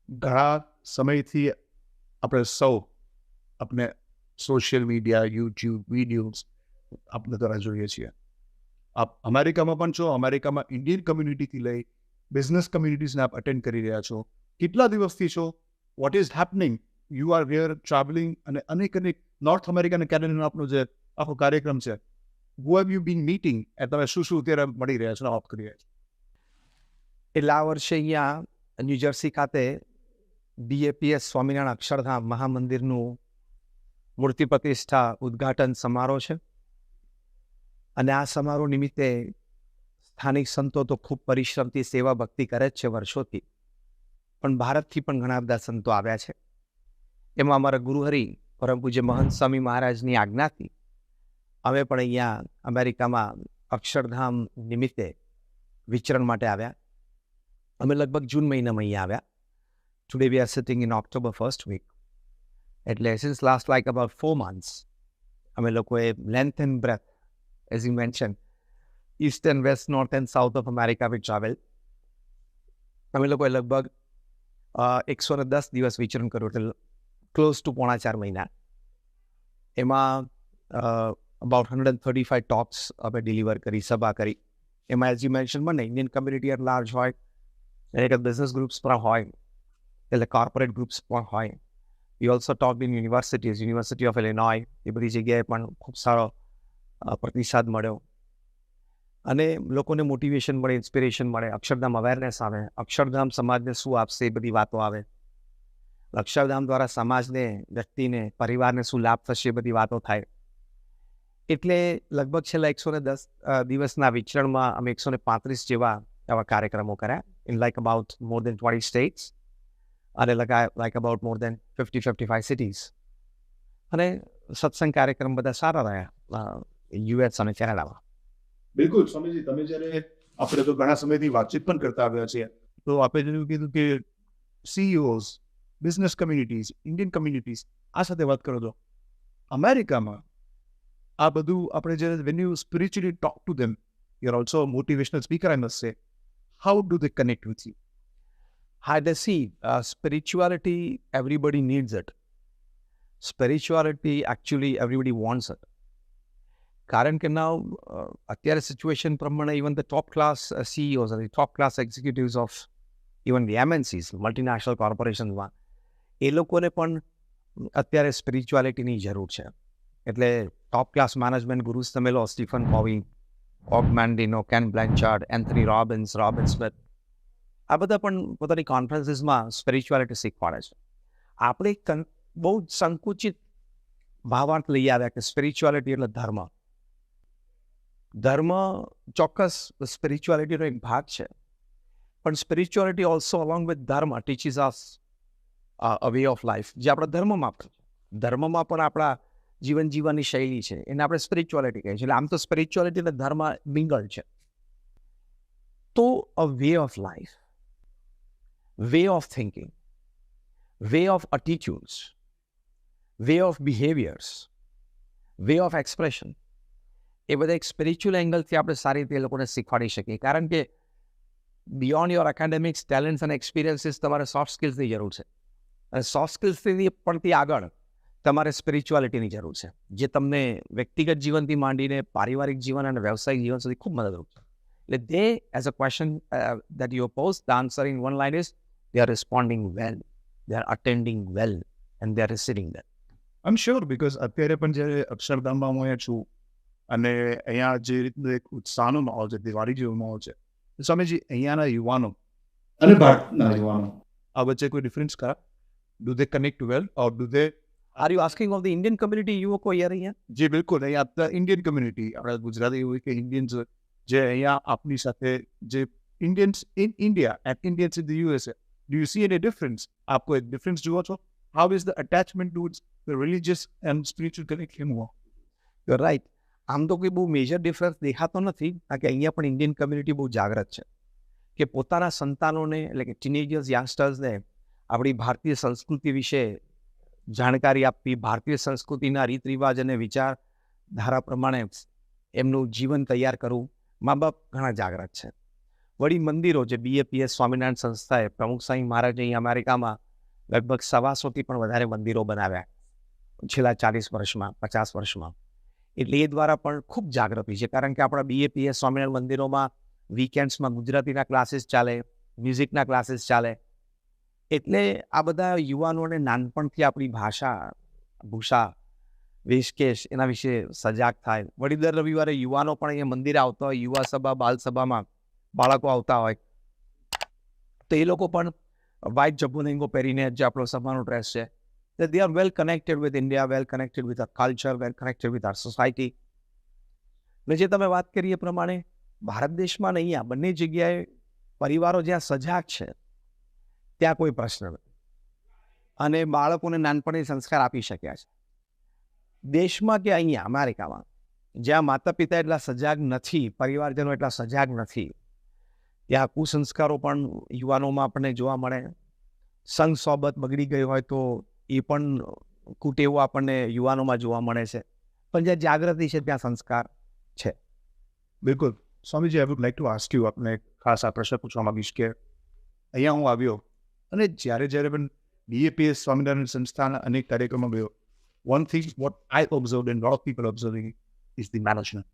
ઘણા સમયથી આપણે સૌ આપણે સોશિયલ મીડિયા, યુટ્યુબ વિડીયોઝ આપણે દ્વારા જોઈએ છીએ. આપ અમેરિકામાં પણ છો, અમેરિકામાં ઇન્ડિયન કમ્યુનિટીથી લઈ બિઝનેસ કમ્યુનિટીઝને આપ અટેન્ડ કરી રહ્યા છો. કેટલા દિવસથી છો? What is happening? You are here travelling અને અનેક નોર્થ અમેરિકા અને કેનેડાનો આપણો જે આખો કાર્યક્રમ છે. હુ હેવ યુ બીન મીટિંગ? તમે શું અત્યારે મળી રહ્યા છો, વાત કરી રહ્યા છો? એટલે આ વર્ષે અહીંયા ન્યૂજર્સી ખાતે BAPS સ્વામિનારાયણ અક્ષરધામ મહામંદિરનું મૂર્તિ પ્રતિષ્ઠા ઉદ્ઘાટન સમારોહ છે. અને આ સમારોહ નિમિત્તે સ્થાનિક સંતો તો ખૂબ પરિશ્રમથી સેવા ભક્તિ કરે જ છે વર્ષોથી, પણ ભારતથી પણ ઘણા બધા સંતો આવ્યા છે. એમાં અમારા ગુરુહરિ પરમ પૂજ્ય મહંત સ્વામી મહારાજની આજ્ઞાથી અમે પણ અહીંયા અમેરિકામાં અક્ષરધામ નિમિત્તે વિચરણ માટે આવ્યા. અમે લગભગ જૂન મહિનામાં અહીંયા આવ્યા. Today we are sitting in October first week. એટલે since last like about 4 months અમે લોકોએ length and breadth, as you mentioned, east and west, north and south of America we travel. અમે લોકોએ લગભગ 110 દિવસ વિચરણ કર્યું, એટલે ક્લોઝ ટુ 4.5 મહિના. એમાં અબાઉટ 135 ટોક્સ અમે ડિલિવર કરી, સભા કરી. એમાં એઝ યુ મેન્શન મને ઇન્ડિયન કમ્યુનિટી એટ લાર્જ હોય, એટલે બિઝનેસ ગ્રુપ્સ પણ હોય, એટલે કોર્પોરેટ ગ્રુપ્સ પણ હોય. We also talk in universities, university of Illinois, એ બધી જગ્યાએ પણ ખૂબ સારો પ્રતિસાદ મળ્યો. અને લોકોને મોટિવેશન મળે, ઇન્સ્પિરેશન મળે, અક્ષરધામ અવેરનેસ આવે, અક્ષરધામ સમાજને શું આપશે એ બધી વાતો આવે, અક્ષરધામ દ્વારા સમાજને, વ્યક્તિને, પરિવારને શું લાભ થશે એ બધી વાતો થાય. એટલે લગભગ છેલ્લા 110 દિવસના વિચરણમાં અમે 135 જેવા આવા કાર્યક્રમો કર્યા in like about more than 20 states અને like about more than 50-55 cities. અને સત્સંગ કાર્યક્રમ બધા સારા રહ્યા US અને કેનેડામાં. બિલકુલ સ્વામીજી, તમે જ્યારે આપણે તો ઘણા સમયથી વાતચીત પણ કરતા આવ્યા છીએ, તો આપણે જેવું કીધું કે CEOs, business communities, Indian communities આ સાથે વાત કરો છો. અમેરિકામાં આ બધું આપણે જ્યારે when you spiritually talk to them, you are also motivational speaker, I must સે, how do they connect with you? Hi, they see spirituality, everybody needs it. Spirituality, actually, everybody wants it. કારણ કે now અત્યારે situation પ્રમાણે even the top class CEOs અને top class executives of even the MNCs, multinational કોર્પોરેશનમાં, એ લોકોને પણ અત્યારે સ્પિરિચ્યુઆલિટીની જરૂર છે. એટલે ટોપ ક્લાસ મેનેજમેન્ટ ગુરુઝ તમે લો, Stephen Covey, Og Mandino, Ken Blanchard, Anthony Robbins, Robin Smith, આ બધા પણ પોતાની કોન્ફરન્સીસમાં સ્પિરિચ્યુઆલિટી શીખવાડે છે. આપણે બહુ સંકુચિત ભાવાર્થ લઈ આવ્યા કે સ્પિરિચ્યુઆલિટી એટલે ધર્મ. ધર્મ ચોક્કસ સ્પિરિચ્યુઆલિટીનો એક ભાગ છે, પણ સ્પિરિચ્યુઆલિટી ઓલ્સો અલોંગ વિથ ધર્મ teaches us a way of life, જે આપણા ધર્મમાં પણ છે. ધર્મમાં પણ આપણા જીવન જીવવાની શૈલી છે, એને આપણે સ્પિરિચ્યુઆલિટી કહીએ છીએ. એટલે આમ તો સ્પિરિચ્યુઆલિટી અને ધર્મ મિંગલ છે. તો a way of life, way of thinking, way of attitudes, way of behaviours, way of expression, એ બધા એક સ્પિરિચ્યુઅલ એંગલથી આપણે સારી રીતે એ લોકોને શીખવાડી શકીએ. કારણ કે બિયોન્ડ યોર એકેડેમિક્સ, ટેલેન્ટ્સ અને એક્સપિરિયન્સીસ તમારે સોફ્ટ સ્કિલ્સની જરૂર છે. અને સોફ્ટ સ્કિલ્સથી પણથી આગળ તમારે સ્પિરિચ્યુઆલિટીની જરૂર છે, જે તમને વ્યક્તિગત જીવનથી માંડીને પારિવારિક જીવન અને વ્યવસાયિક જીવન સુધી ખૂબ મદદરૂપ છે. એટલે they, as a question that you pose, the answer in one line is they are responding well, they are attending well, and they are receiving well. I am sure, because અત્યારે પણ જ્યારે અક્ષરધામમાં હું અહીંયા છું અને અહીંયા જે રીતનો એક ઉત્સાહનો માહોલ છે, દિવાળી જેવો માહોલ છે, સ્વામીજી અહીંયાના યુવાનો અને ભારતના યુવાનો આ વચ્ચે કોઈ ડિફરન્સ ખરા? Do they connect well or do they? Are you asking of the Indian community યુવકો અહીંયા? જી બિલકુલ, અહીંયા ઇન્ડિયન કમ્યુનિટી, આપણા ગુજરાતી હોય કે ઇન્ડિયન્સ જે અહીંયા આપની સાથે, જે Indians in India and Indians in the USA, do you C any difference? આપ કોઈ ડિફરન્સ જુઓ છો? How is the attachment towards the religious and spiritual connection? You are right. આમ તો કોઈ બહુ મેજર ડિફરન્સ દેખાતો નથી, કારણ કે અહીંયા પણ ઇન્ડિયન કમ્યુનિટી બહુ જાગૃત છે કે પોતાના સંતાનોને, એટલે કે ટીનેજર્સ, યંગસ્ટર્સને આપણી ભારતીય સંસ્કૃતિ વિશે જાણકારી આપવી, ભારતીય સંસ્કૃતિના રીત રિવાજ અને વિચારધારા પ્રમાણે એમનું જીવન તૈયાર કરવું. મા બાપ ઘણા જાગૃત છે. વળી મંદિરો જે BAPS સ્વામિનારાયણ સંસ્થાએ પ્રમુખ સ્વામી મહારાજ અહીં અમેરિકામાં લગભગ 125 પણ વધારે મંદિરો બનાવ્યા છેલ્લા 40 વર્ષમાં 50 વર્ષમાં. એટલે એ દ્વારા પણ ખૂબ જાગૃતિ છે, કારણ કે આપણા BAPS સ્વામિનારાયણ મંદિરોમાં વીકેન્ડ્સમાં ગુજરાતીના ક્લાસીસ ચાલે, મ્યુઝિકના ક્લાસીસ ચાલે. એટલે આ બધા યુવાનોને નાનપણથી આપણી ભાષા, ભૂષા, વેશકેશ એના વિશે સજાગ થાય. વળી દર રવિવારે યુવાનો પણ અહીંયા મંદિરે આવતા હોય, યુવા સભા, બાલ સભામાં બાળકો આવતા હોય, તો એ લોકો પણ વ્હાઇટ જબ્બો લેંગો પહેરીને જે આપણો સભાનો ડ્રેસ છે, they are well connected with India, well connected with our culture, well connected with our society. ને જે તમે વાત કરી એ પ્રમાણે ભારત દેશમાં ને અહીંયા બંને જગ્યાએ પરિવારો જ્યાં સજાગ છે ત્યાં કોઈ પ્રશ્ન નથી, અને બાળકોને નાનપણથી સંસ્કાર આપી શક્યા છે. દેશમાં કે અહીંયા અમેરિકામાં જ્યાં માતા પિતા એટલા સજાગ નથી, પરિવારજનો એટલા સજાગ નથી, ત્યાં કુસંસ્કારો પણ યુવાનોમાં આપણને જોવા મળે. સંગ સોબત બગડી ગઈ હોય તો એ પણ કુટેવો આપણને યુવાનોમાં જોવા મળે છે. પણ જ્યાં જાગૃતિ છે ત્યાં સંસ્કાર છે. બિલકુલ. Swamiji, I would like to ask you, આપને ખાસ આ પ્રશ્ન પૂછવા માંગીશ કે અહીંયા હું આવ્યો અને જ્યારે પણ BAPS સ્વામિનારાયણ સંસ્થાના અનેક કાર્યક્રમો ગયો, one thing what I observed and lot of people observing is the management.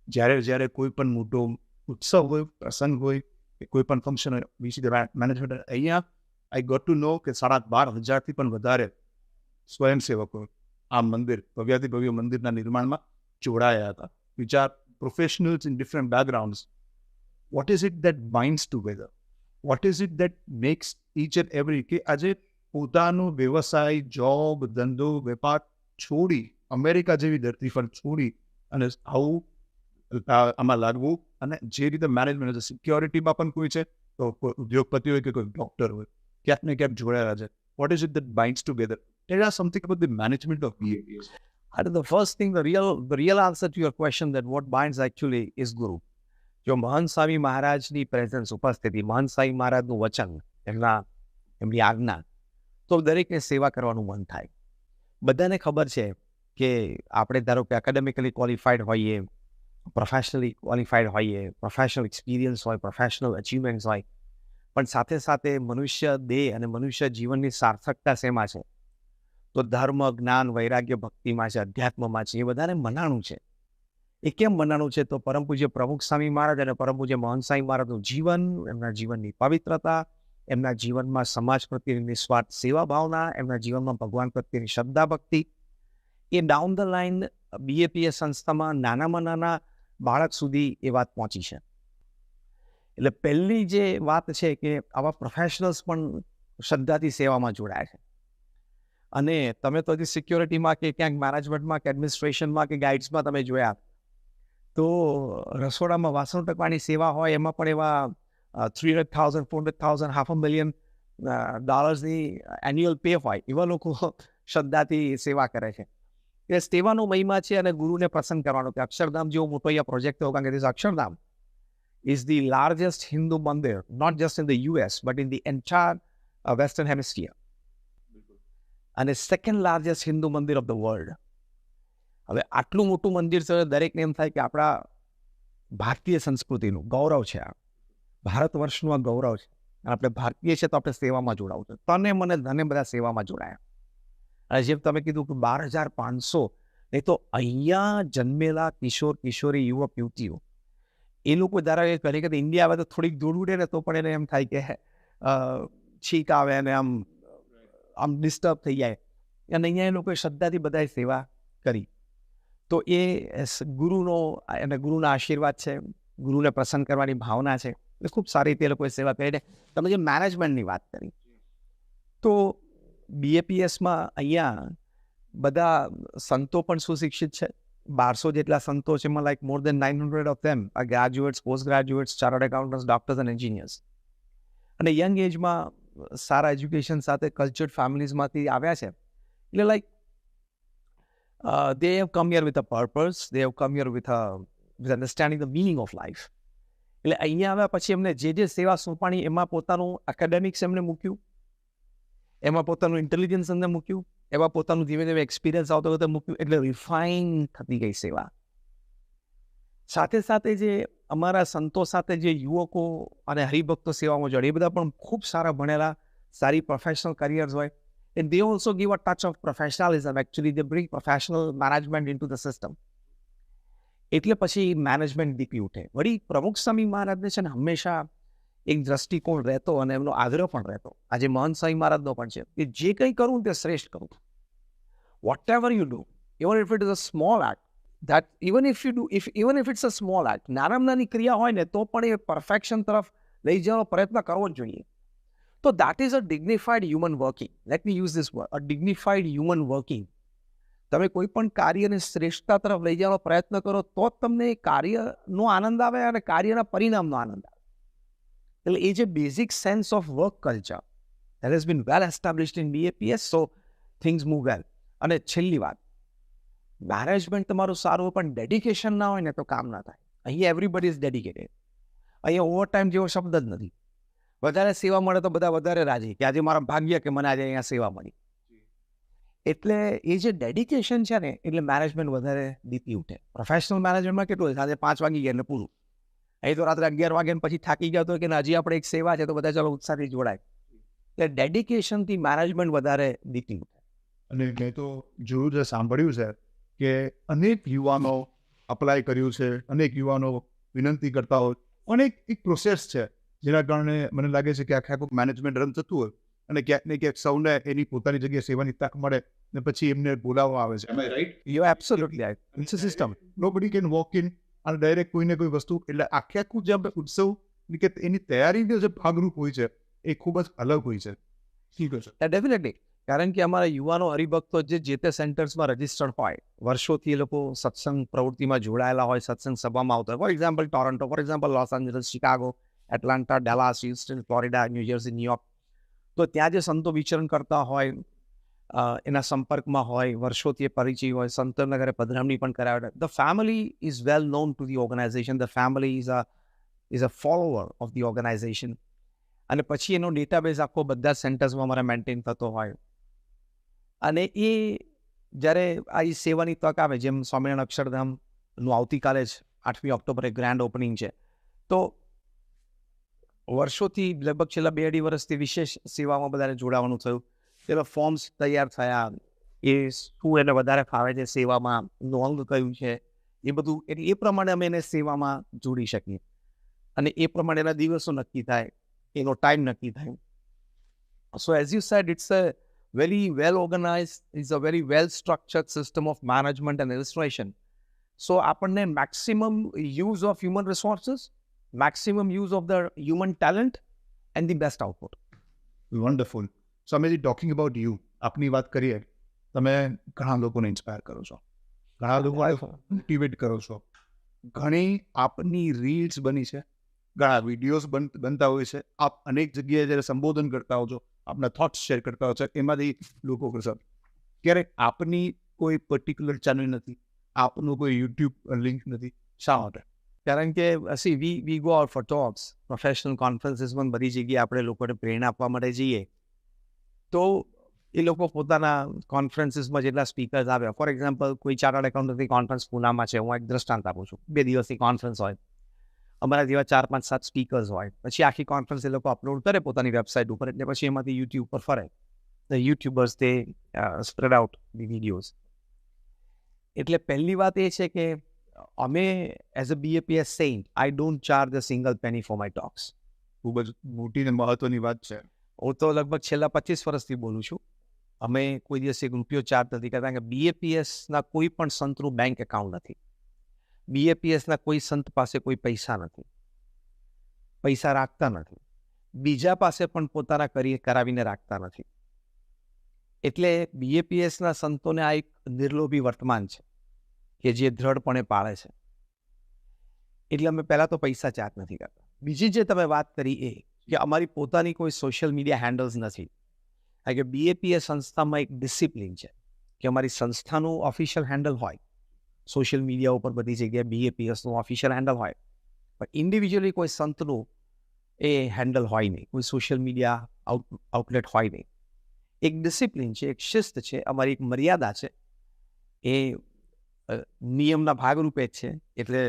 જ્યારે કોઈ પણ મોટો ઉત્સવ હોય, પ્રસંગ હોય, કે કોઈ પણ ફંક્શન હોય, we see the management. અહીંયા I got to know કે 12,500 પણ વધારે સ્વયંસેવકો આ મંદિર, ભવ્યાતિ ભવ્ય મંદિરના નિર્માણમાં જોડાયા હતા, which are professionals in different backgrounds. What is it that binds together? What is it that makes each and every, કે આજે પોતાનો વ્યવસાય, જોબ, ધંધો, વેપાર છોડી, અમેરિકા જેવી ધરતી પર છોડી અને આવું આમાં લાગવું, અને જે રીતે મેનેજમેન્ટ છે, સિક્યોરિટીમાં પણ કોઈ છે, તો કોઈ ઉદ્યોગપતિ હોય કે કોઈ ડોક્ટર હોય, ક્યાંક ને ક્યાંક જોડાયેલા છે. What is it that binds together? Tell us something about the management of BAPS. The first thing, the real answer to your question that what binds actually is Guru. જો મહંત સ્વામી મહારાજની પ્રેઝન્સ, ઉપસ્થિતિ, મહંત સ્વામી મહારાજનું વચન, એમની આજ્ઞા, તો દરેકને સેવા કરવાનું મન થાય. બધાને ખબર છે કે આપણે ધારો કે એકેડેમિકલી ક્વોલિફાઈડ હોઈએ, પ્રોફેશનલી ક્વોલિફાઈડ હોઈએ, પ્રોફેશનલ એક્સપિરિયન્સ હોય, પ્રોફેશનલ અચીવમેન્ટ્સ હોય, પણ સાથે સાથે મનુષ્ય દેહ અને મનુષ્ય જીવનની સાર્થકતા શેમાં છે? તો ધર્મ, જ્ઞાન, વૈરાગ્ય, ભક્તિમાં છે, અધ્યાત્મમાં છે. એ બધાને મનાણું છે. એ કેમ મનાણું છે? તો પરમ પૂજ્ય પ્રમુખ સ્વામી મહારાજ અને પરમ પૂજ્ય મહંત સ્વામી મહારાજનું જીવન, એમના જીવનની પવિત્રતા, એમના જીવનમાં સમાજ પ્રત્યેની નિસ્વાર્થ સેવા ભાવના, એમના જીવનમાં ભગવાન પ્રત્યેની શ્રદ્ધા ભક્તિ, એ ડાઉન ધ લાઇન BAPS સંસ્થામાં નાનામાં નાના બાળક સુધી એ વાત પહોંચી છે. એટલે પહેલી જે વાત છે કે આવા પ્રોફેશનલ્સ પણ શ્રદ્ધાથી સેવામાં જોડાય છે. અને તમે તો હજી સિક્યોરિટીમાં કે ક્યાંક મેનેજમેન્ટમાં કે એડમિનિસ્ટ્રેશનમાં કે ગાઈડ્સમાં તમે જોયા તો રસોડામાં વાસણ ટકવાની સેવા હોય, એમાં પણ એવા 300,000, 400,000, $500,000 એન્યુઅલ પે હોય, એવા લોકો શ્રદ્ધાથી સેવા કરે છે. એ સેવાનો મહિમા છે. અને ગુરુને પ્રસન્ન કરવાનો કે અક્ષરધામ જેવો મોટો અહીંયા પ્રોજેક્ટ થયો, કારણ કે Akshardham is the largest Hindu mandir, not just in the US, but in the entire Western Hemisphere. અને સેકન્ડ લાર્જેસ્ટ હિન્દુ મંદિર ઓફ ધ વર્લ્ડ. હવે આટલું મોટું મંદિર છે, દરેકને એમ થાય કે આપણા ભારતીય સંસ્કૃતિનું ગૌરવ છે, આ ભારત વર્ષનું આ ગૌરવ છે, અને આપણે ભારતીય છે તો આપણે સેવામાં જોડાવું છે. તને મને ધને બધા સેવામાં જોડાયા. અને જેમ તમે કીધું કે 12,500, નહીં તો અહીંયા જન્મેલા કિશોર કિશોરી, યુવક યુવતીઓ, એ લોકો ધારા એ કરે કે ઇન્ડિયા આવે તો થોડીક દૂર ઉડે ને તો પણ એને એમ થાય કે છીક આવે અને આમ ડિસ્ટર્બ થઈ જાય. અને અહીંયા એ લોકોએ શ્રદ્ધાથી બધાએ સેવા કરી. તો એ ગુરુનો અને ગુરુના આશીર્વાદ છે, ગુરુને પ્રસન્ન કરવાની ભાવના છે. એટલે ખૂબ સારી રીતે એ લોકોએ સેવા કરી. તમે જે મેનેજમેન્ટની વાત કરી, તો BAPSમાં અહીંયા બધા સંતો પણ સુશિક્ષિત છે. 1200 જેટલા સંતો છે. એમાં like more than 900 of them are graduates, post graduates, chartered accountants, doctors and engineers. અને યંગ એજમાં સારા એજ્યુકેશન સાથે કલ્ચર્ડ ફેમિલીઝમાંથી આવ્યા છે. એટલે like they have come here with a purpose, they have come here with understanding the meaning of life. એટલે અહીંયા આવ્યા પછી એમને જે સેવા સોંપાણી, એમાં પોતાનું એકેડેમિક્સ એમને મૂક્યું, એમાં પોતાનું ઇન્ટેલિજન્સ એમને મૂક્યું, એમાં પોતાનું ધીમે ધીમે એક્સપિરિયન્સ આવતો મૂક્યું. એટલે રિફાઇન થતી ગઈ સેવા. સાથે સાથે જે અમારા સંતો સાથે જે યુવકો અને હરિભક્તો સેવામાં જોડે એ બધા પણ ખૂબ સારા ભણેલા, સારી પ્રોફેશનલ કરિયર્સ હોય. And they also give a touch of professionalism. Actually, they bring professional management into the system. એટલે પછી મેનેજમેન્ટ દીપી ઉઠે. વળી પ્રમુખ સ્વામી મહારાજને છે ને હંમેશા એક દ્રષ્ટિકોણ રહેતો અને એમનો આગ્રહ પણ રહેતો. આજે મહંત સ્વામી મહારાજનો પણ છે કે જે કંઈ કરું તે શ્રેષ્ઠ કરું. Whatever you do, even if it is a small act, that even if it's a small act, નાનામાં નાની ક્રિયા હોય ને તો પણ એ પરફેક્શન તરફ લઈ જવાનો પ્રયત્ન કરવો જ જોઈએ. તો that is a dignified human working. Let me use this word, a dignified human working. તમે કોઈ પણ કાર્યને શ્રેષ્ઠતા તરફ લઈ જવાનો પ્રયત્ન કરો તો જ તમને એ કાર્યનો આનંદ આવે અને કાર્યના પરિણામનો આનંદ આવે. એટલે એ જે basic sense of work culture that has been well established in BAPS, so things move well. અને છેલ્લી વાત, મેનેજમેન્ટ તમારું સારું હોય પણ ડેડિકેશન ના હોય ને તો કામ ના થાય. અહીંયા એવરીબડી ઇઝ ડેડિકેટેડ. અહીંયા ઓવરટાઈમ જેવો શબ્દ જ નથી. વધારે સેવા મળે તો બધા વધારે રાજી કે આજે મારા ભાગ્ય કે મને આજે અહીંયા સેવા મળી. એટલે એ જે ડેડિકેશન છે ને એટલે મેનેજમેન્ટ વધારે દીપી ઉઠે. પ્રોફેશનલ મેનેજમેન્ટમાં કેટલું સાંજે 5 વાગી ગયા એટલે પૂરું. અહીં તો રાત્રે 11 વાગ્યા પછી થાકી ગયા તો કે હજી આપણે એક સેવા છે તો બધા ચાલો ઉત્સાહથી જોડાય. એટલે ડેડિકેશનથી મેનેજમેન્ટ વધારે દીપી ઉઠે. અને મેં તો જોયું છે, સાંભળ્યું છે કે અનેક યુવાનો અપ્લાય કર્યું છે, અનેક યુવાનો વિનંતી કરતા હોય, અનેક એક પ્રોસેસ છે જેના કારણે મને લાગે છે કે આખું મેનેજમેન્ટ રન થતું હોય અને ક્યાંક ને ક્યાંક સૌને એની પોતાની જગ્યાએ સેવાની તક મળે ને પછી એમને બોલાવવામાં આવે છે. Am I right? You are absolutely right. It's a system. Nobody can walk in અને ડાયરેક્ટ કોઈને કોઈ વસ્તુ, એટલે આખું જે આપણે ઉત્સવ કે એની તૈયારીનો જે ભાગરૂપ હોય છે એ ખૂબ જ અલગ હોય છે. ઠીક છે, ડેફિનેટલી. કારણ કે અમારા યુવાનો હરિભક્તો જે તે સેન્ટર્સમાં રજિસ્ટર્ડ હોય, વર્ષોથી એ લોકો સત્સંગ પ્રવૃત્તિમાં જોડાયેલા હોય, સત્સંગ સભામાં આવતા હોય. For example Toronto, for example Los Angeles, Chicago, Atlanta, Dallas, Houston, Florida, New Jersey, New York. તો ત્યાં જે સંતો વિચરણ કરતા હોય, એના સંપર્કમાં હોય, વર્ષોથી એ પરિચય હોય, સંતોના ઘરે પધરામણી પણ કરાવે. The family is well known to the organization. The family is a follower of the organization. અને પછી એનો ડેટાબેઝ આખો બધા સેન્ટર્સમાં અમારે મેન્ટેન થતો હોય. અને એ જ્યારે આ સેવાની તક આવે, જેમ સ્વામિનારાયણ અક્ષરધામનું આવતીકાલે જ 8મી ઓક્ટોબરે ગ્રાન્ડ ઓપનિંગ છે, તો વર્ષોથી લગભગ છેલ્લા 2-2.5 વર્ષથી વિશેષ સેવામાં બધાને જોડાવાનું થયું. તેના ફોર્મ્સ તૈયાર થયા, એ શું એને વધારે ફાવે છે સેવામાં, નોંધ કયું છે એ બધું, એટલે એ પ્રમાણે અમે એને સેવામાં જોડી શકીએ અને એ પ્રમાણે એના દિવસો નક્કી થાય, એનો ટાઈમ નક્કી થાય. So as you said, it's a very well organized, it's a very well structured system of management and illustration. So આપણને maximum use of human resources, maximum use of the human talent and the best output. Wonderful. So અમે talking about you, આપની વાત કરીએ, તમે ઘણા લોકોને inspire કરો છો, ઘણા લોકો મોટિવેટ કરો છો, ઘણી આપની રીલ્સ બની છે, ઘણા વિડીયોઝ બનતા હોય છે, આપ અનેક જગ્યાએ જ્યારે સંબોધન કરતા હો છો, આપના થોટ્સ શેર કરતા હોય છે, એમાંથી લોકો કરશે. ક્યારેક આપની કોઈ પર્ટિક્યુલર ચેનલ નથી, આપનું કોઈ યુટ્યુબ લિંક નથી, શા માટે? કારણ કે we go out for talks, professional કોન્ફરન્સીસમાં બધી જગ્યાએ આપણે લોકોને પ્રેરણા આપવા માટે જઈએ, તો એ લોકો પોતાના કોન્ફરન્સીસમાં જેટલા સ્પીકર્સ આવ્યા, ફોર એક્ઝામ્પલ કોઈ ચાર્ટર્ડ એકાઉન્ટન્ટની કોન્ફરન્સ પૂનામાં છે, હું એક દ્રષ્ટાંત આપું છું, 2 દિવસની કોન્ફરન્સ હોય, અમારા જેવા 4-5-7 સ્પીકર્સ હોય, પછી આખી કોન્ફરન્સ એ લોકો અપલોડ કરે પોતાની વેબસાઇટ ઉપર, એટલે પછી એમાંથી યુટ્યુબ પર ફરે. ધ યુટ્યુબર્સ તે સ્પ્રેડ આઉટ ધી વિડીયોઝ. એટલે પહેલી વાત એ છે કે અમે as a BAPS saint, I don't charge a single penny for my talks. ખૂબ જ મોટી ને મહત્વની વાત છે. હું તો લગભગ છેલ્લા 25 વર્ષથી બોલું છું. અમે કોઈ દિવસ એક રૂપિયો ચાર્જ નથી કરતા, કે BAPSના કોઈ પણ સંતનું બેંક એકાઉન્ટ નથી. BAPSના કોઈ સંત પાસે કોઈ પૈસા નથી, પૈસા રાખતા નથી, બીજા પાસે પણ પોતાના કરાવીને રાખતા નથી. એટલે BAPSના સંતોને આ એક નિર્લોભી વર્તમાન છે કે જે દ્રઢપણે પાળે છે. એટલે અમે પહેલાં તો પૈસા ચાર્જ નથી કરતા. બીજી જે તમે વાત કરી એ કે અમારી પોતાની કોઈ સોશિયલ મીડિયા હેન્ડલ્સ નથી. કારણ કે BAPS સંસ્થામાં એક ડિસિપ્લિન છે કે અમારી સંસ્થાનું ઓફિશિયલ હેન્ડલ હોય, સોશિયલ મીડિયા ઉપર બધી જગ્યાએ BAPSનું ઓફિશિયલ હેન્ડલ હોય, પણ ઇન્ડિવિજ્યુઅલી કોઈ સંતનું એ હેન્ડલ હોય નહીં, કોઈ સોશિયલ મીડિયા આઉટલેટ હોય નહીં. એક ડિસિપ્લિન છે, એક શિસ્ત છે, અમારી એક મર્યાદા છે, એ નિયમના ભાગરૂપે જ છે. એટલે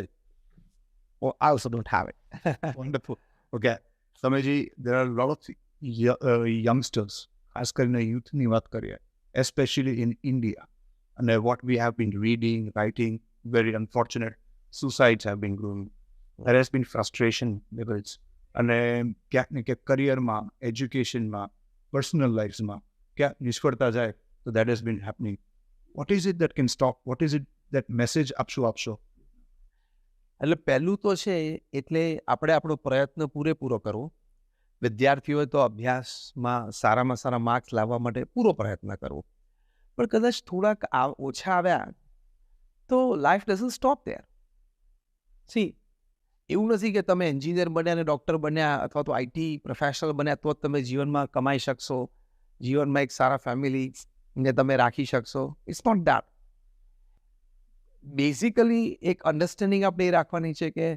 or I also don't have it. Wonderful. Okay. Samaji, there are a lot of youngsters, ખાસ કરીને youthની વાત કરીએ, especially in India. And what we have been reading, writing, very unfortunate suicides have been growing. There has been frustration levels. અને ક્યાંક ને ક્યાંક કરિયરમાં, એજ્યુકેશનમાં, personal લાઈફમાં ક્યાંક નિષ્ફળતા જાય, તો that has been happening. What is it that can stop? What is it that message આપશો? એટલે પહેલું તો છે એટલે આપણે આપણો પ્રયત્ન પૂરેપૂરો કરવો. વિદ્યાર્થીઓએ તો અભ્યાસમાં સારામાં સારા માર્ક્સ લાવવા માટે પૂરો પ્રયત્ન કરવો. પણ કદાચ થોડાક ઓછા આવ્યા તો life doesn't stop there. C, એવું નથી કે તમે એન્જિનિયર બન્યા અને ડૉક્ટર બન્યા અથવા તો આઈટી પ્રોફેશનલ બન્યા તો જ તમે જીવનમાં કમાઈ શકશો, જીવનમાં એક સારા ફેમિલીને તમે રાખી શકશો. It's not that. બેઝિકલી એક અન્ડરસ્ટેન્ડિંગ આપણે એ રાખવાની છે કે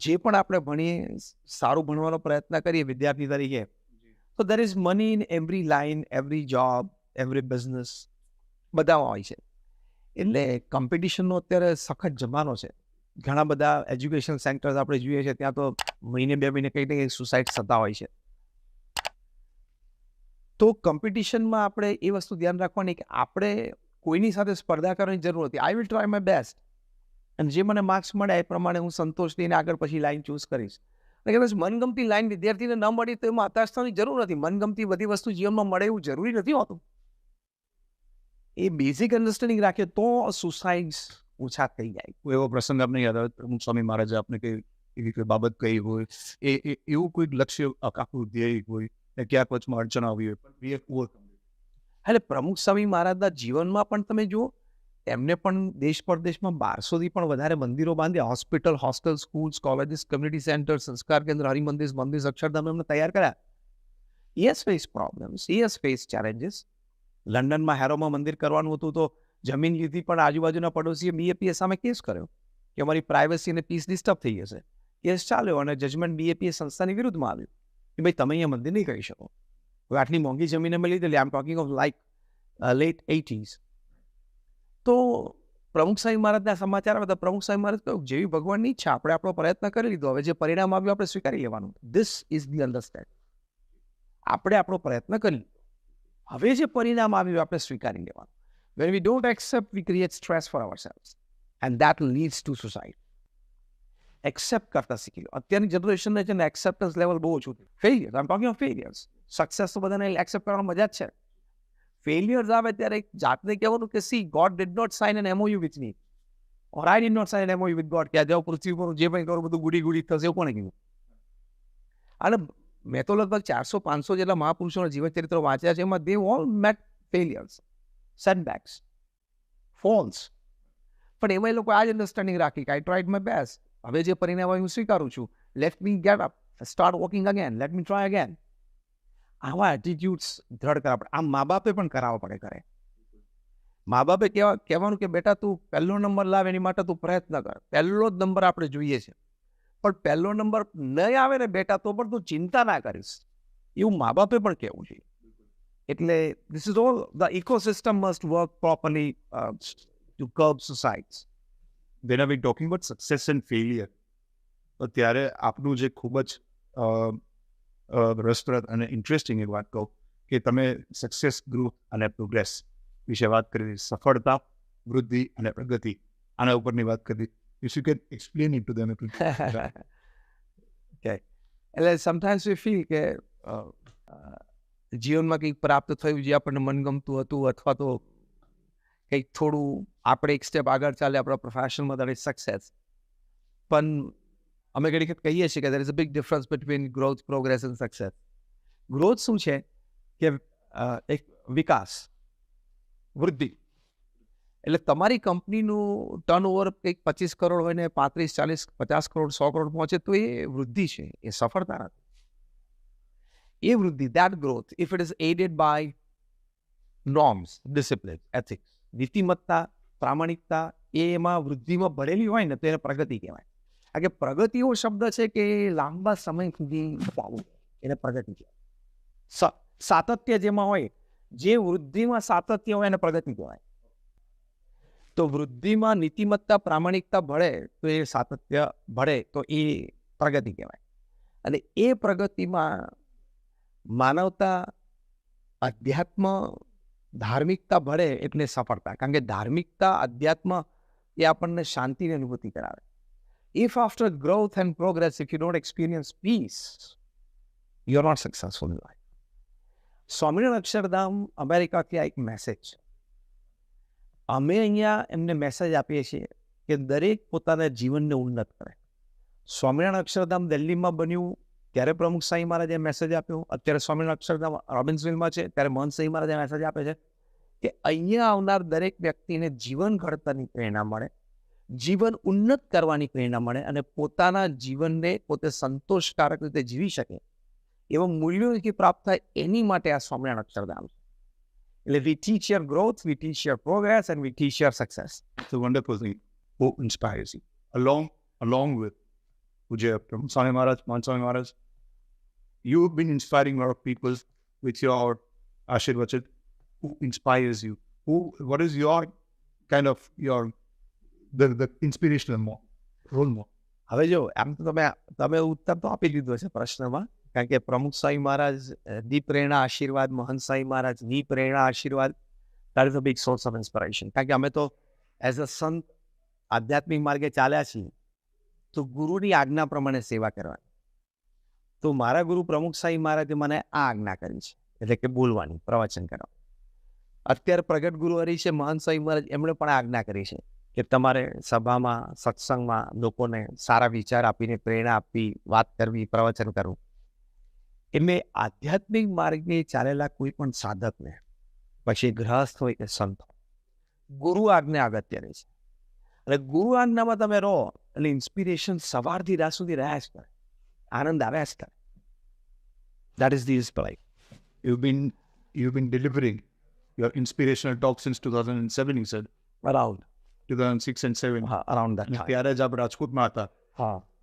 જે પણ આપણે ભણીએ, સારું ભણવાનો પ્રયત્ન કરીએ વિદ્યાર્થી તરીકે, તો there is money in every line, every job, every business, બધામાં હોય છે. એટલે કોમ્પિટિશનનો અત્યારે સખત જમાનો છે. ઘણા બધા એજ્યુકેશન સેન્ટર્સ આપણે જોઈએ છીએ ત્યાં તો મહિને 2 મહિને કંઈક ને કંઈક સુસાઇડ થતા હોય છે. તો કોમ્પિટિશનમાં આપણે એ વસ્તુ ધ્યાન રાખવાની કે આપણે કોઈની સાથે સ્પર્ધા કરવાની જરૂર નથી. I will try my best અને જે મને માર્ક્સ મળે એ પ્રમાણે હું સંતોષ લઈને આગળ પછી લાઈન ચૂઝ કરીશ. અને કદાચ મનગમતી લાઈન વિદ્યાર્થીને ન મળી તો એમાં હતાશ થવાની જરૂર નથી. મનગમતી બધી વસ્તુ જીવનમાં મળે એવું જરૂરી નથી હોતું. એ બેઝિક અન્ડરસ્ટેન્ડિંગ રાખીએ તો સુસાઇડ્સ ઓછા થઈ જાય. કોઈ એવો પ્રસંગ આપને યાદ આવે, પ્રમુખ સ્વામી મહારાજે આપને એવી કોઈ બાબત કહી હોય, એવું કોઈ લક્ષ્ય આખું ધ્યેય હોય ને ક્યાંક વચમાં અડચણ આવી હોય, પણ we have overcome it. એટલે પ્રમુખ સ્વામી મહારાજના જીવનમાં પણ તમે જુઓ, એમને પણ દેશ પરદેશમાં 1200થી પણ વધારે મંદિરો બાંધ્યા, hospital, hostel, schools, colleges, community centre, સંસ્કાર કેન્દ્ર, હરિમંદિર, મંદિર, અક્ષરધામ એમને તૈયાર કર્યા. He has faced problems, he has faced challenges. લંડનમાં હેરોમાં મંદિર કરવાનું હતું તો જમીન લીધી, પણ આજુબાજુના પડોશીએ BAPS સામે કેસ કર્યો કે અમારી પ્રાઇવસી અને પીસ ડિસ્ટર્બ થઈ જશે. કેસ ચાલ્યો અને જજમેન્ટ BAPS સંસ્થાની વિરુદ્ધમાં આવ્યું કે ભાઈ તમે અહીંયા મંદિર નહીં કરી શકો. હવે આટલી મોંઘી જમીન અમે લીધેલી, I am talking of like late 80s. તો પ્રમુખ સ્વામી મહારાજના સમાચાર આવ્યા તો પ્રમુખ સ્વામી મહારાજ કહ્યું જેવી ભગવાનની ઈચ્છા, આપણે આપણો પ્રયત્ન કરી લીધો, હવે જે પરિણામ આવ્યું આપણે સ્વીકારી લેવાનું. This is the understand. આપણે આપણો પ્રયત્ન કરી લીધો, હવે જે પરિણામ આવ્યું આપણે સ્વીકારી લેવાનું. When we don't accept, we create stress for ourselves. And that leads to suicide. Accept કરતા શીખી લો. અત્યારની જનરેશનને છે ને એક્સેપ્ટન્સ લેવલ બહુ ઓછું છે. Failures, I am talking of failures. Success તો બધાને એક્સેપ્ટ કરવાની મજા જ છે. ફેલિયર્સ આવે ત્યારે જાતને કહેવાનું કે see God did not sign an MOU with me, or I did not sign an MOU with God. કે આ જાઓ પૃથ્વી પર જે કંઈ કરું બધું ગુડી થશે, એવું કોણે કીધું? અને મેં તો લગભગ 400-500 જેટલા મહાપુરુષોના જીવન ચરિત્રો વાંચ્યા છે, એમાં they all met failures, setbacks, falls. પણ એમાં એ લોકો આ જ અન્ડરસ્ટેન્ડિંગ રાખી કે આઈ ટ્રાઈડ માય બેસ્ટ, હવે જે પરિણામ હું સ્વીકારું છું, let me get up, start walking again, let me try again. આવા એટીટ્યુડ્સ દ્રઢ કરવા પડે. આમ મા બાપે પણ કરાવવા પડે કરે. મા બાપે કહેવાનું કે બેટા તું પહેલો નંબર લાવ, એની માટે તું પ્રયત્ન કર. પહેલો જ નંબર આપણે જોઈએ છે, પણ પહેલો નંબર નહીં આવે ને બેટા તો પણ તું ચિંતા ના કરીશ, એવું મા બાપે પણ કહેવું જોઈએ. એટલે this is all, the ecosystem must work properly to curb suicides. When are we talking about success and failure? તો ત્યારે આપનું જે ખૂબ જ રસપ્રદ અને ઇન્ટરેસ્ટિંગ એક વાત કહું કે તમે સક્સેસ, ગ્રોથ અને પ્રોગ્રેસ વિશે વાત કરી, સફળતા, વૃદ્ધિ અને પ્રગતિ, આના ઉપરની વાત કરી. If you can explain it to them. Okay. એટલે sometimes we feel કે જીવનમાં કંઈક પ્રાપ્ત થયું જે આપણને મનગમતું હતું, અથવા તો કંઈક થોડું આપણે એક સ્ટેપ આગળ ચાલે આપણા પ્રોફેશનમાં, દેટ ઇઝ સક્સેસ. પણ અમે ઘણી વખત કહીએ છીએ કે there is a big difference between growth, progress and success. Growth શું છે કે એક વિકાસ, વૃદ્ધિ. એટલે તમારી કંપનીનું ટર્નઓવર કંઈક 25 કરોડ હોય ને 35, 40, 50 કરોડ, 100 કરોડ પહોંચે તો એ વૃદ્ધિ છે, એ સફળતા નથી. એ વૃદ્ધિ, that growth, if it is aided by norms, discipline, ethics, નીતિમત્તા, પ્રામાણિકતા, એમાં વૃદ્ધિમાં ભરેલી હોય ને તો એને પ્રગતિ કહેવાય. કારણ કે પ્રગતિ એવો શબ્દ છે કે લાંબા સમય સુધી પાવું, એને પ્રગતિ કહેવાય. સાતત્ય જેમાં હોય, જે વૃદ્ધિમાં સાતત્ય હોય એને પ્રગતિ કહેવાય. તો વૃદ્ધિમાં નીતિમત્તા પ્રામાણિકતા ભળે તો એ સાતત્ય ભળે તો એ પ્રગતિ કહેવાય. અને એ પ્રગતિમાં માનવતા, અધ્યાત્મ, ધાર્મિકતા ભળે એટલે સફળતા. કારણ કે ધાર્મિકતા, અધ્યાત્મ એ આપણને શાંતિની અનુભૂતિ કરાવે. If after growth and progress, if you don't experience peace, you are not successful in life. Swaminarayan Akshardham અમેરિકાથી આ એક મેસેજ છે. અમે અહીંયા એમને મેસેજ આપીએ છીએ કે દરેક પોતાના જીવનને ઉન્નત કરે. સ્વામિનારાયણ અક્ષરધામ દિલ્હીમાં બન્યું ત્યારે પ્રમુખ સાંઈ મહારાજે મેસેજ આપ્યો. અત્યારે સ્વામિનારાયણ અક્ષરધામ રોબિન્સવિલમાં છે ત્યારે મહંત સાંઈ મહારાજે મેસેજ આપે છે કે અહીંયા આવનાર દરેક વ્યક્તિને જીવન ઘડતરની પ્રેરણા મળે, જીવન ઉન્નત કરવાની પ્રેરણા મળે અને પોતાના જીવનને પોતે સંતોષકારક રીતે જીવી શકે એવા મૂલ્યોથી પ્રાપ્ત થાય એની માટે આ સ્વામિનારાયણ અક્ષરધામ છે. એટલે we teach your growth, we teach your progress and we teach your success. It's a wonderful thing. Who inspires you? Along with Pujya Swami Maharaj, Mahant Swami Maharaj, you've been inspiring a lot of people with your Ashirvachan. Who inspires you? What is your kind of the inspirational role model? હવે જો આમ તો તમે ઉત્તર તો આપી દીધો છે પ્રશ્નમાં, કારણ કે પ્રમુખ સાંઈ મહારાજ ની પ્રેરણા આશીર્વાદ, મહંત સાંઈ મહારાજ ની પ્રેરણા આશીર્વાદ, that is a big source of inspiration. કારણ કે અમે તો એઝ અ સંત આધ્યાત્મિક માર્ગે ચાલ્યા છીએ તો ગુરુની આજ્ઞા પ્રમાણે સેવા કરવાની. તો મારા ગુરુ પ્રમુખ સાંઈ મહારાજે મને આ આજ્ઞા કરી છે, એટલે કે બોલવાની, પ્રવચન કરવાનું. અત્યારે પ્રગટ ગુરુ હરી છે મહંત સાંઈ મહારાજ, એમણે પણ આજ્ઞા કરી છે કે તમારે સભામાં, સત્સંગમાં લોકોને સારા વિચાર આપીને પ્રેરણા આપવી, વાત કરવી, પ્રવચન કરવું. એટલે આધ્યાત્મિક માર્ગે ચાલેલા કોઈ પણ સાધકને, પછી ગૃહસ્થ હોય કે સંત હોય, ગુરુ આજ્ઞા અગત્યની છે. અને ગુરુ આજ્ઞામાં તમે રહો એટલે ઇન્સ્પિરેશન સવારથી રાત સુધી રહ્યા જ કરે, આનંદ આવ્યા જ કરે. That is the inspiration. You've been delivering your inspirational talk since 2007, you said. Around 2006 and 7. around that time. ત્યારે જ આપ રાજકોટમાં હતા.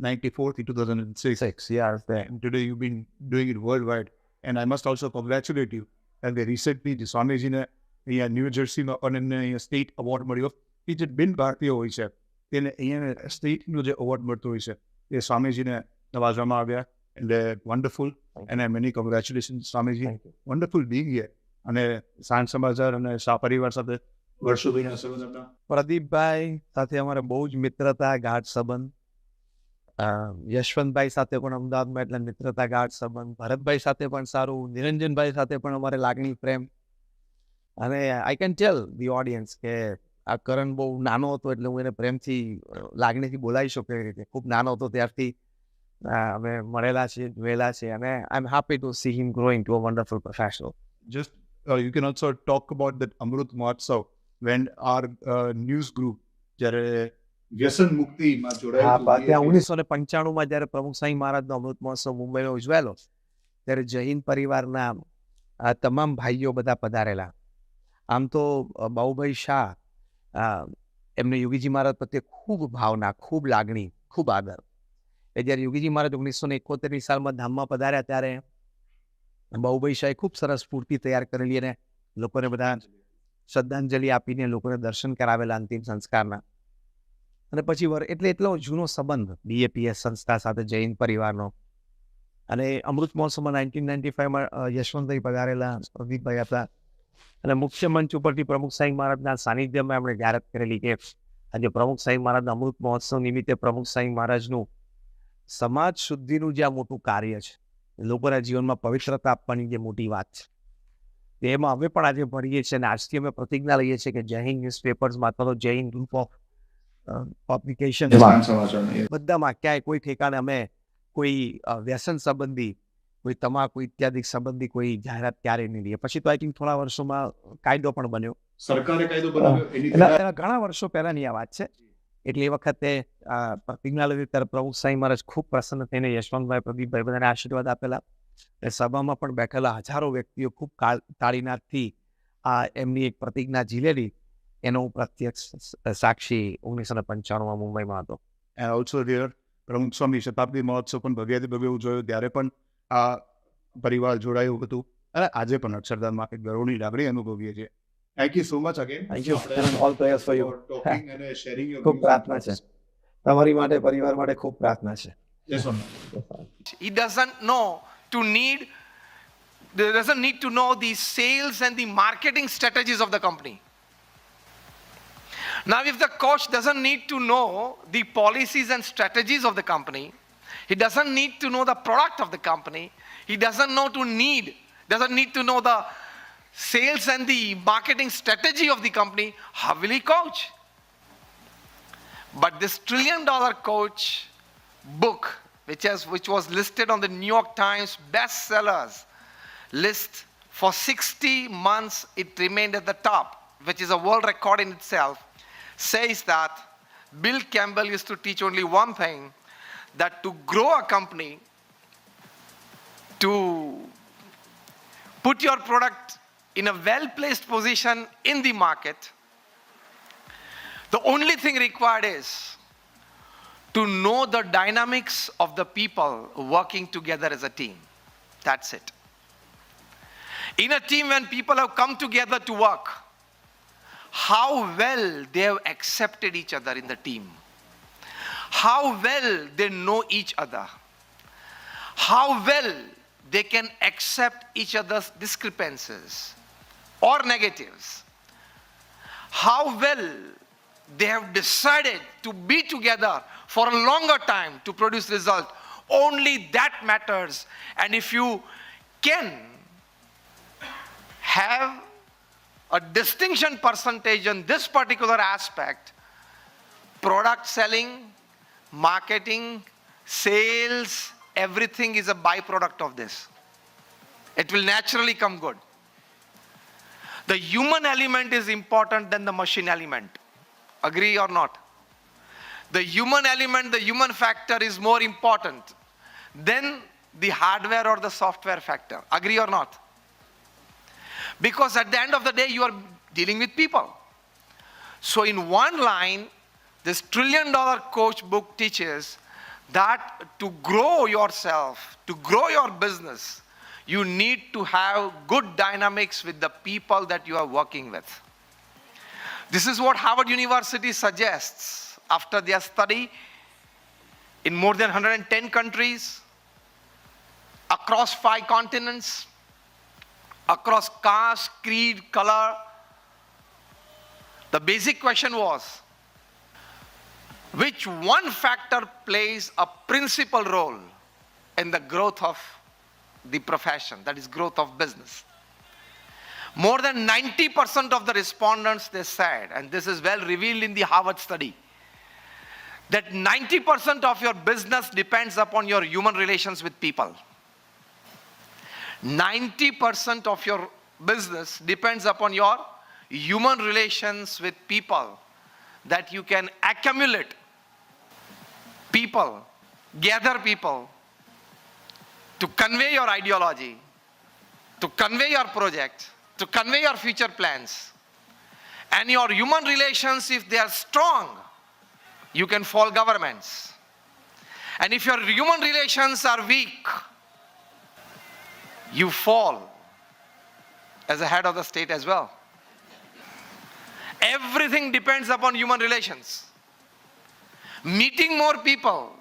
94 to 2006. 6 years there. And today you've been doing it worldwide. And I must also congratulate you. And they recently, the સ્વામીજીને અહીંયા new જર્સીમાં પણ એમને અહીંયા state award મળ્યો. એ જે બિન ભારતીય હોય છે તેને અહીંયા સ્ટેટનો જે અવોર્ડ મળતો હોય છે એ સ્વામીજીને નવાજવામાં આવ્યા. એટલે wonderful. And many congratulation Swamiji. Wonderful Bing here. અને સાંજ સમાચાર અને શાહ પરિવાર સાથે વર્ષોથી સંબંધ હતા. પ્રદીપભાઈ સાથે અમારે બહુ જ મિત્રતા, ગાઢ સંબંધ. યશવંતભાઈ સાથે પણ અમદાવાદમાં એટલે મિત્રતા, ગાઢ સંબંધ. ભરતભાઈ સાથે પણ સારું, નિરંજનભાઈ સાથે પણ અમારે લાગણી, પ્રેમ. અને I can tail the audience કે આ કરણ બહુ નાનો હતો એટલે હું એને પ્રેમથી, લાગણીથી બોલાવી શકું એવી રીતે. ખૂબ નાનો હતો ત્યારથી અમે મળેલા છીએ, જોયેલા છે, અને I am happy to see him growing to a wonderful professional. Just you can also talk about that Amrut Mahotsav when our news group જ્યારે વ્યસન મુક્તિમાં જોડાયું. ત્યાં 1995માં જ્યારે પ્રમુખ સાંઈ મહારાજનો અમૃત મહોત્સવ મુંબઈમાં ઉજવાયેલો ત્યારે જય હિન્દ પરિવારના તમામ ભાઈઓ બધા પધારેલા. આમ તો બાઉભાઈ શાહ, એમને યોગીજી મહારાજ પ્રત્યે ખૂબ ભાવના, ખૂબ લાગણી, ખૂબ આદર. એ જ્યારે યોગીજી મહારાજ 1971 સાલમાં ધામમાં પધાર્યા ત્યારે બાઉભાઈ શાહે ખૂબ સરસ સ્ફૂર્તિ તૈયાર કરેલી અને લોકોને બધા શ્રદ્ધાંજલિ આપીને લોકોને દર્શન કરાવેલા અંતિમ સંસ્કારના. અને પછી એટલે એટલો જૂનો સંબંધ BAPS સંસ્થા સાથે જય હિન્દ પરિવારનો. અને અમૃત મહોત્સવમાં 1995માં યશવંતભાઈ પધારેલા, પ્રદીપભાઈ હતા. અને મુખ્ય મંચ ઉપરથી પ્રમુખ સાંઈ મહારાજના સાનિધ્યમાં એમણે જાહેરાત કરેલી કે આજે પ્રમુખ સાંઈ મહારાજના અમૃત મહોત્સવ નિમિત્તે પ્રમુખ સાંઈ મહારાજનું સમાજ શુદ્ધિનું જે આ મોટું કાર્ય છે, લોકોના જીવનમાં પવિત્રતા આપવાની જે મોટી વાત છે, તેમાં અમે પણ આજે ભણીએ છીએ. અને આજથી અમે પ્રતિજ્ઞા લઈએ છીએ કે જય હિન્દ ન્યૂઝપેપર્સમાં અથવા તો જય હિન્દ ગ્રુપ ઓફ પબ્લિકેશન બધામાં ક્યાંય કોઈ ઠેકાણે અમે કોઈ વ્યસન સંબંધી, કોઈ તમાકુ ઇત્યાદિ સંબંધી કોઈ જાહેરાત ક્યારેય નહીં લઈએ. પછી તો આઈ થિંક થોડા વર્ષોમાં કાયદો પણ બન્યો, સરકારે કાયદો બનાવ્યો. એના ઘણા વર્ષો પહેલાની આ વાત છે. એટલે એ વખતે પ્રતિજ્ઞા લેવી ત્યારે પ્રમુખ સાંઈ મહારાજ ખૂબ પ્રસન્ન થઈને યશવંતભાઈ, પ્રદીપભાઈ બધાને આશીર્વાદ આપેલા. એ સભામાં પણ બેઠેલા હજારો વ્યક્તિઓ ખૂબ તાળીનાદથી આ એમની એક પ્રતિજ્ઞા ઝીલેલી એનો હું પ્રત્યક્ષ સાક્ષી 1995માં મુંબઈમાં હતો. એન્ડ ઓલ્સો હિયર પ્રમુખ સ્વામી શતાબ્દી મહોત્સવ પણ ભવ્યથી ભવ્ય ઉજવ્યો ત્યારે પણ આ પરિવાર જોડાયું હતું. અને આજે પણ અક્ષરધામમાં એક ગૌરવની લાગણી અનુભવીએ છીએ Thank you so much again. Thank you. And all prayers for you. Talking and sharing your ખૂબ views and પ્રાર્થના છે thoughts. તમારી માટે પરિવાર માટે ખૂબ પ્રાર્થના છે. Yes, sir. He doesn't need to know the sales and the marketing strategies of the company. Now, if the coach doesn't need to know the policies and strategies of the company, he doesn't need to know the product of the company, he doesn't need to know the sales and the marketing strategy of the company, how will he coach? But this $1 trillion coach book, which was listed on the New York Times bestsellers list for 60 months, it remained at the top, which is a world record in itself, says that Bill Campbell used to teach only one thing, that to grow a company, to put your product in a well-placed position in the market, the only thing required is to know the dynamics of the people working together as a team. That's it. In a team, when people have come together to work, how well they have accepted each other in the team, how well they know each other, how well they can accept each other's discrepancies or negatives, how well they have decided to be together for a longer time to produce result. Only that matters. And if you can have a distinction percentage in this particular aspect, product selling, marketing, sales, everything is a byproduct of this. It will naturally come good. The human element is important than the machine element. Agree or not? The human element, the human factor is more important than the hardware or the software factor. Agree or not? Because at the end of the day, you are dealing with people. So in one line, this $1 trillion coach book teaches that to grow yourself, to grow your business, you need to have good dynamics with the people that you are working with. This is what Harvard University suggests after their study in more than 110 countries, across 5 continents, across caste, creed, color. The basic question was, which one factor plays a principal role in the growth of the profession, that is growth of business? More than 90% of the respondents, they said, and this is well revealed in the Harvard study, that 90% of your business depends upon your human relations with people. 90% of your business depends upon your human relations with people, that you can accumulate people, gather people to convey your ideology, to convey your project, to convey your future plans. And your human relations, if they are strong, you can fall governments. And if your human relations are weak, you fall as a head of the state as well. Everything depends upon human relations. Meeting more people,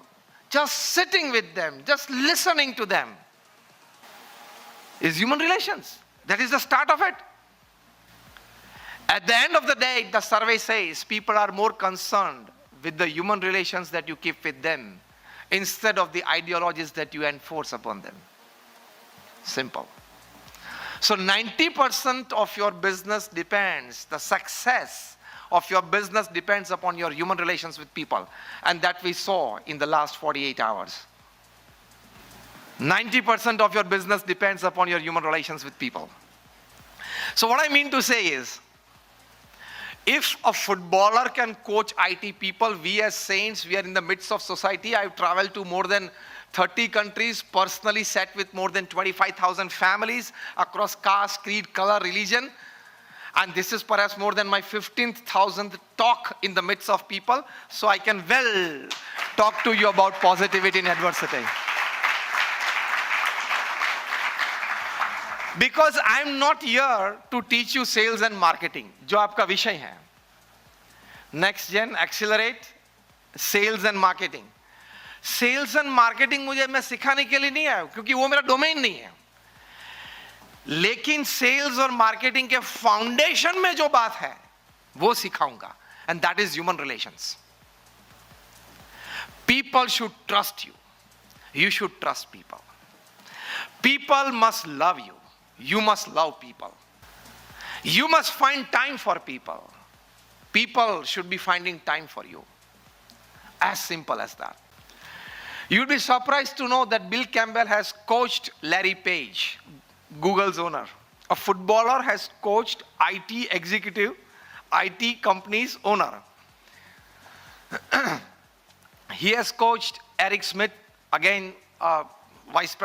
just sitting with them, just listening to them is human relations. That is the start of it. At the end of the day, the survey says people are more concerned with the human relations that you keep with them instead of the ideologies that you enforce upon them. Simple. So 90% of your business depends, the success of your business depends upon your human relations with people. And that we saw in the last 48 hours. 90% of your business depends upon your human relations with people. So what I mean to say is, if a footballer can coach IT people, we as saints, we are in the midst of society. I've traveled to more than 30 countries, personally sat with more than 25,000 families across caste, creed, color, religion. And this is perhaps more than my 15,000th talk in the midst of people. So I can well talk to you about positivity in adversity. Because I'm not here to teach you sales and marketing, जो आपका विषय है. Next Gen, Accelerate, Sales and Marketing. Sales and Marketing मुझे मैं सिखाने के लिए नहीं आया क्योंकि वो मेरा डोमेन नहीं है. लेकिन सेल्स और मार्केटिंग के फाउंडेशन में जो बात है वो सिखाऊंगा. And that is human relations. People should trust you. You should trust people. People must love you. You must love people. You must find time for people. People should be finding time for you. As simple as that. You'll be surprised to know that Bill Campbell has coached Larry Page, Google's owner. A footballer has coached IT executive, IT company's owner. He has coached Eric Smith, again, vice president.